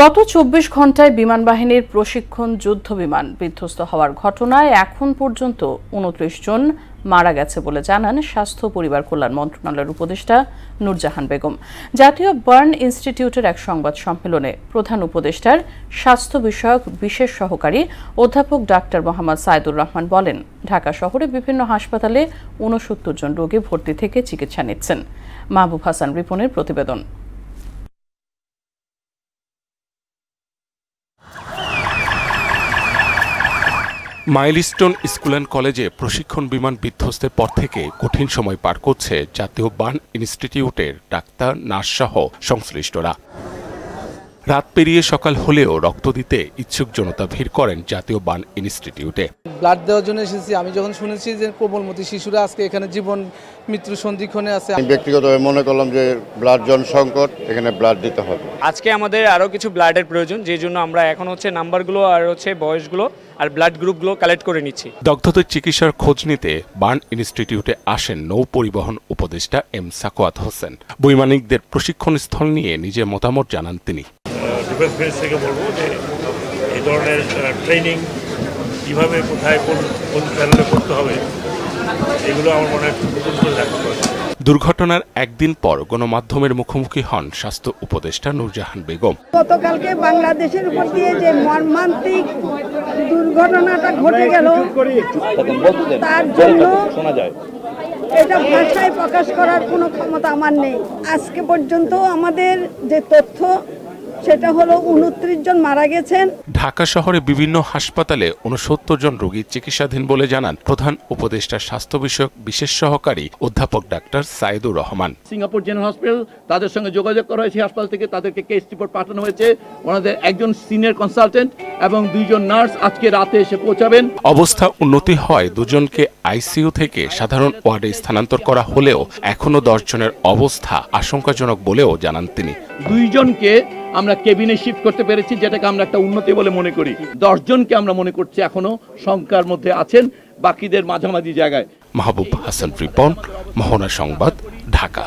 গত ২৪ ঘণ্টায় বিমান বাহিনীর প্রশিক্ষণ যুদ্ধ বিমান বিধ্বস্ত হওয়ার ঘটনায় এখন পর্যন্ত ২৯ জন মারা গেছে বলে জানান স্বাস্থ্য পরিবার কল্যাণ মন্ত্রণালয়ের উপদেষ্টা নূরজাহান বেগম। জাতীয় বার্ন ইনস্টিটিউটের এক সংবাদ সম্মেলনে প্রধান উপদেষ্টার স্বাস্থ্য বিষয়ক বিশেষ সহকারী অধ্যাপক ডাক্তার মোহাম্মদ সাইদুর রহমান বলেন, ঢাকা শহরে বিভিন্ন হাসপাতালে ৬৯ জন রোগী ভর্তি থেকে চিকিৎসা নিচ্ছেন। মাহবুব হাসান রিপনের প্রতিবেদন। মাইলস্টোন স্কুল অ্যান্ড কলেজে প্রশিক্ষণ বিমান বিধ্বস্তের পর থেকে কঠিন সময় পার করছে জাতীয় বার্ন ইনস্টিটিউটের ডাক্তার, নার্সসহ সংশ্লিষ্টরা। রাত পেরিয়ে সকাল হলেও রক্ত দিতে ইচ্ছুক জনতা ভিড় করেন জাতীয় বার্ন ইনস্টিটিউটে। ব্লাড দেওয়ার জন্য এসেছি। আমি যখন শুনেছি যে কোমলমতি শিশুরা আজকে এখানে জীবন মৃত্যু সন্ধিক্ষণে আছে, আমি ব্যক্তিগতভাবে মনে করলাম যে ব্লাড জন সংকট, এখানে ব্লাড দিতে হবে। আজকে আমাদের আরও কিছু ব্লাডের প্রয়োজন, যে জন্য আমরা এখন নাম্বারগুলো আর বয়সগুলো আর ব্লাড গ্রুপগুলো কালেক্ট করে নিচ্ছি। দগ্ধদের চিকিৎসার খোঁজ নিতে বার্ন ইনস্টিটিউটে আসেন নৌ পরিবহন উপদেষ্টা এম সাকোয়াত হোসেন। বৈমানিকদের প্রশিক্ষণ স্থল নিয়ে নিজের মতামত জানান তিনি। ডিফেন্স মিনিস্ট্রি থেকে বলবো যে এই ধরনের ট্রেনিং কীভাবে কোথায় কোন চ্যানেলে করতে হবে, এগুলো আমার মনে হয় নতুন করে দেখা দরকার। দুর্ঘটনার একদিন পর গণমাধ্যমের মুখোমুখি হন স্বাস্থ্য উপদেষ্টা নূরজাহান বেগম। গতকালকে বাংলাদেশের উপর দিয়ে যে মর্মান্তিক দুর্ঘটনাটা ঘটে গেল, তার জন্য এটা ভাষায় প্রকাশ করার কোনো ক্ষমতা আমার নেই। আজকে পর্যন্ত আমাদের যে তথ্য সেটা হলো ২৯ জন মারা গেছেন। ঢাকা শহরে বিভিন্ন হাসপাতালে ৬৯ জন রোগী চিকিৎসাধীন বলে জানান প্রধান উপদেষ্টার স্বাস্থ্য বিষয়ক বিশেষ সহকারী অধ্যাপক doctor Saidur Rahman. Singapore general hospital, তাদের সঙ্গে যোগাযোগ করা হয়েছে, হাসপাতাল থেকে তাদেরকে কেস রিপোর্ট পাঠানো হয়েছে। ওনাদের একজন সিনিয়র কনসালটেন্ট এবং ২ জন নার্স আজকে রাতে এসে পৌঁছাবেন। অবস্থা উন্নতি হয় ২ জনকে আইসিইউ থেকে সাধারণ ওয়ার্ডে স্থানান্তর করা হলেও এখনো ১০ জনের অবস্থা আশঙ্কাজনক বলেও জানান তিনি। ২ জনকে আমরা কেবিনে শিফট করতে পেরেছি, যেটাকে আমরা একটা উন্নতি বলে মনে করি। ১০ জনকে আমরা মনে করছি এখনো শঙ্কার মধ্যে আছেন, বাকিদের মাঝামাঝি জায়গায়। মাহবুব হাসান রিপন, মোহনা সংবাদ, ঢাকা।